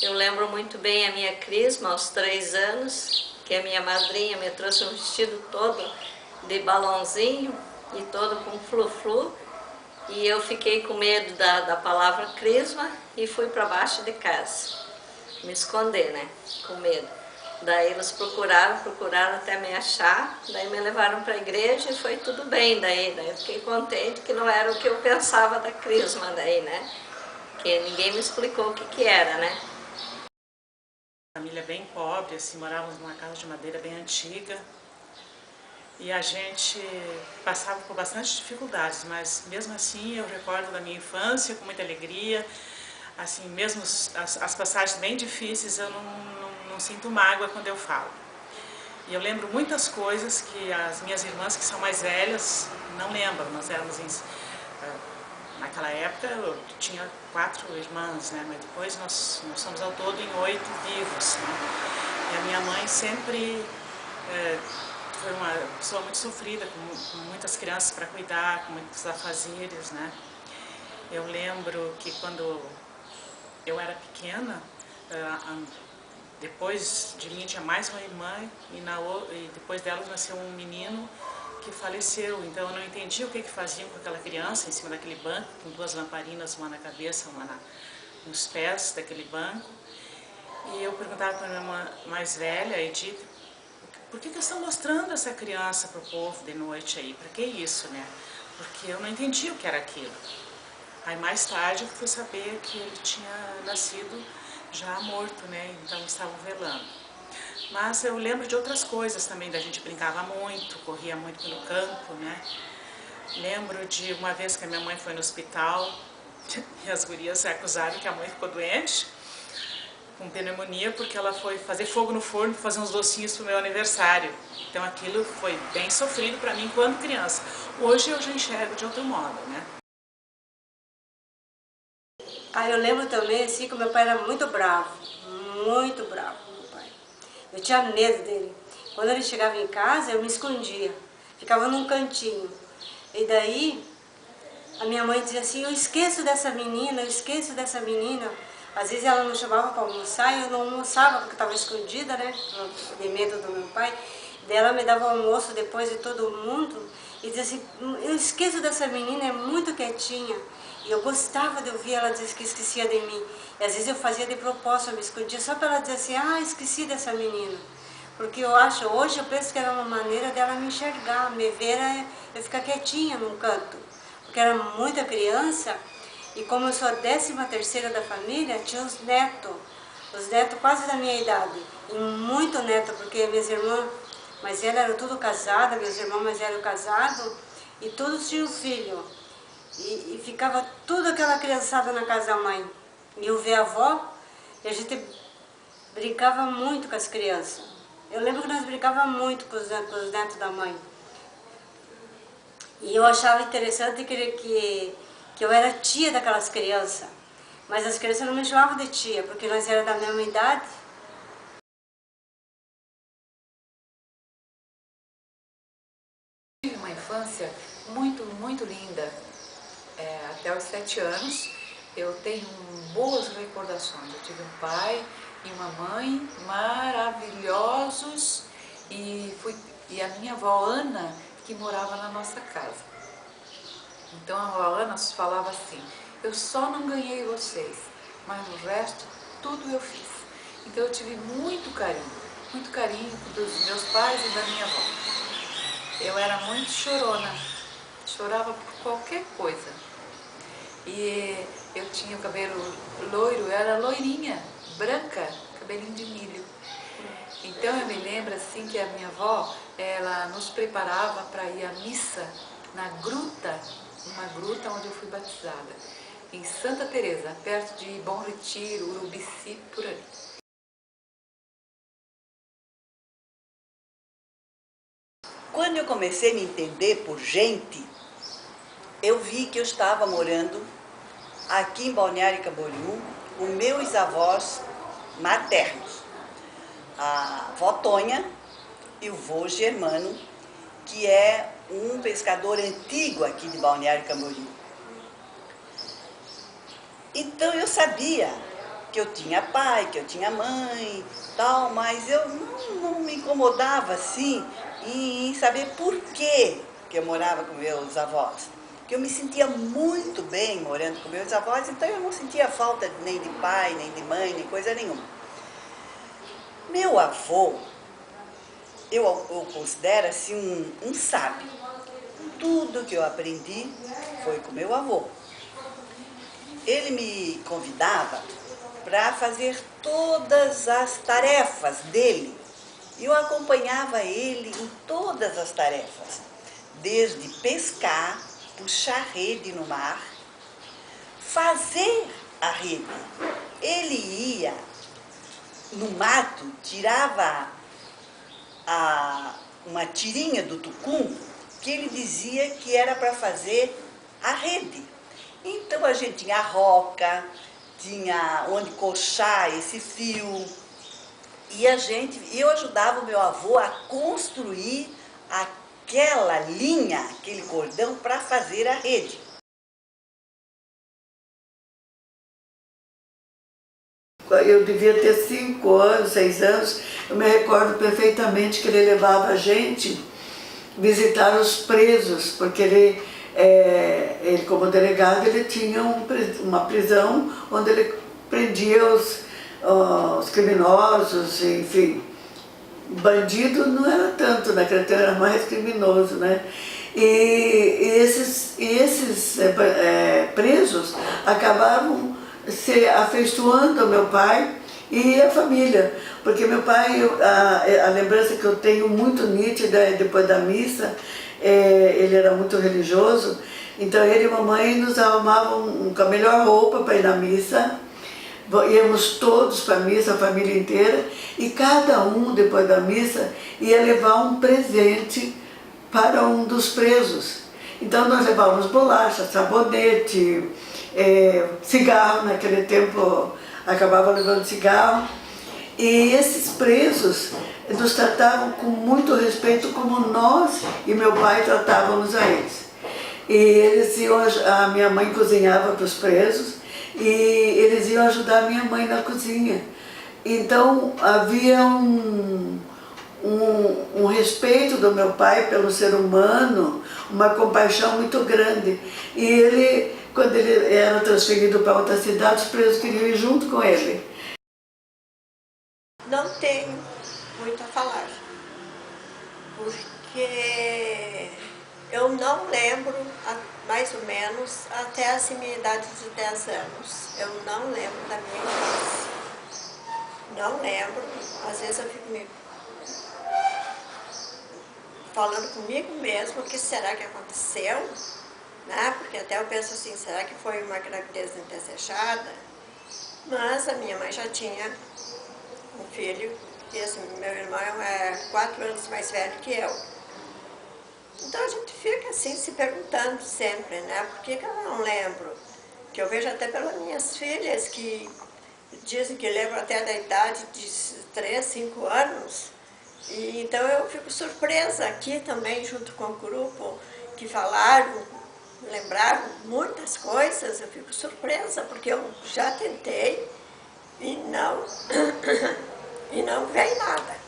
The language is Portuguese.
Eu lembro muito bem a minha crisma aos 3 anos, que a minha madrinha me trouxe um vestido todo de balãozinho e todo com flu-flu. E eu fiquei com medo da palavra crisma e fui para baixo de casa, me esconder, né, com medo. Daí eles procuraram até me achar, daí me levaram para a igreja e foi tudo bem daí eu fiquei contente que não era o que eu pensava da crisma daí, né, que ninguém me explicou o que era, né. Família bem pobre, assim, morávamos numa casa de madeira bem antiga e a gente passava por bastante dificuldades, mas mesmo assim eu recordo da minha infância com muita alegria, assim, mesmo as passagens bem difíceis eu não sinto mágoa quando eu falo. E eu lembro muitas coisas que as minhas irmãs, que são mais velhas, não lembram. Nós éramos naquela época eu tinha 4 irmãs, né? Mas depois nós somos ao todo em 8 vivos, né? E a minha mãe sempre foi uma pessoa muito sofrida, com muitas crianças para cuidar, com muitos afazeres, né? Eu lembro que quando eu era pequena, depois de mim tinha mais uma irmã e depois dela nasceu um menino que faleceu. Então eu não entendi o que faziam com aquela criança em cima daquele banco, com 2 lamparinas, uma na cabeça, uma nos pés daquele banco. E eu perguntava para a minha irmã mais velha, a Edith, por que estão mostrando essa criança para o povo de noite aí? Para que isso, né? Porque eu não entendi o que era aquilo. Aí mais tarde eu fui saber que ele tinha nascido já morto, né? Então estavam velando. Mas eu lembro de outras coisas também, da gente brincava muito, corria muito pelo campo, né? Lembro de uma vez que a minha mãe foi no hospital e as gurias se acusaram que a mãe ficou doente, com pneumonia, porque ela foi fazer fogo no forno para fazer uns docinhos para o meu aniversário. Então aquilo foi bem sofrido para mim quando criança. Hoje eu já enxergo de outro modo, né? Eu lembro também assim que meu pai era muito bravo, meu pai. Eu tinha medo dele. Quando ele chegava em casa, eu me escondia, ficava num cantinho. E daí, a minha mãe dizia assim, eu esqueço dessa menina, eu esqueço dessa menina. Às vezes ela não chamava para almoçar e eu não almoçava porque estava escondida, né, de medo do meu pai. Daí ela me dava almoço depois de todo mundo e dizia assim, eu esqueço dessa menina, é muito quietinha. E eu gostava de ouvir ela dizer que esquecia de mim. E às vezes eu fazia de propósito, eu me escondia só para ela dizer assim, esqueci dessa menina. Porque eu acho, hoje eu penso que era uma maneira dela me enxergar, me ver, eu ficar quietinha num canto. Porque era muita criança e como eu sou a 13ª da família, tinha os netos quase da minha idade. E muito neto, porque minhas irmãs mais velhas eram tudo casadas, meus irmãos mais velhos casados, e todos tinham filho. E ficava toda aquela criançada na casa da mãe. E eu via a avó, e a gente brincava muito com as crianças. Eu lembro que nós brincávamos muito com os netos da mãe. E eu achava interessante que eu era tia daquelas crianças. Mas as crianças não me chamavam de tia, porque nós éramos da mesma idade. Tive uma infância muito linda. Até os 7 anos eu tenho boas recordações. Eu tive um pai e uma mãe maravilhosos e a minha avó Ana que morava na nossa casa. Então a avó Ana falava assim, eu só não ganhei vocês, mas o resto tudo eu fiz. Então eu tive muito carinho dos meus pais e da minha avó. Eu era muito chorona, chorava por qualquer coisa. E eu tinha o cabelo loiro, eu era loirinha, branca, cabelinho de milho. Então eu me lembro assim que a minha avó, ela nos preparava para ir à missa na gruta, uma gruta onde eu fui batizada, em Santa Teresa, perto de Bom Retiro, Urubici, por ali. Quando eu comecei a me entender por gente, eu vi que eu estava morando aqui em Balneário Camboriú com meus avós maternos, a avó Tonha e o vô Germano, que é um pescador antigo aqui de Balneário Camboriú. Então eu sabia que eu tinha pai, que eu tinha mãe, tal, mas eu não me incomodava assim em saber por que eu morava com meus avós. Porque eu me sentia muito bem morando com meus avós, então eu não sentia falta nem de pai, nem de mãe, nem coisa nenhuma. Meu avô, eu considero assim um sábio. Tudo que eu aprendi foi com meu avô. Ele me convidava para fazer todas as tarefas dele. E eu acompanhava ele em todas as tarefas, desde pescar, puxar rede no mar, fazer a rede. Ele ia no mato, tirava uma tirinha do tucum, que ele dizia que era para fazer a rede. Então a gente tinha a roca, tinha onde coxar esse fio, e eu ajudava o meu avô a construir aquela linha, aquele cordão para fazer a rede. Eu devia ter 5 anos, 6 anos, eu me recordo perfeitamente que ele levava a gente visitar os presos, porque ele como delegado, ele tinha uma prisão onde ele prendia os criminosos, enfim. Bandido não era tanto, naquele tempo era mais criminoso, né? E esses presos acabavam se afeiçoando ao meu pai e a família, porque meu pai, a lembrança que eu tenho muito nítida é depois da missa, ele era muito religioso, então ele e a mamãe nos arrumavam com a melhor roupa para ir na missa, íamos todos para a missa, a família inteira, e cada um, depois da missa, ia levar um presente para um dos presos. Então nós levávamos bolacha, sabonete, cigarro, naquele tempo acabava levando cigarro, e esses presos nos tratavam com muito respeito como nós e meu pai tratávamos a eles. E a minha mãe cozinhava para os presos e eles iam ajudar a minha mãe na cozinha. Então havia um respeito do meu pai pelo ser humano, uma compaixão muito grande. E ele, quando ele era transferido para outra cidade, os presos queriam ir junto com ele. Não tenho muito a falar, porque eu não lembro, mais ou menos, até a minha idade de 10 anos. Eu não lembro da minha infância. Não lembro. Às vezes eu fico falando comigo mesmo, o que será que aconteceu? Né? Porque até eu penso assim, será que foi uma gravidez indesejada? Mas a minha mãe já tinha um filho, e assim, meu irmão é 4 anos mais velho que eu. Então a gente fica assim se perguntando sempre, né? Por que eu não lembro? Que eu vejo até pelas minhas filhas que dizem que lembram até da idade de 3, 5 anos. E então eu fico surpresa aqui também, junto com o grupo, que falaram, lembraram muitas coisas. Eu fico surpresa, porque eu já tentei e não vem nada.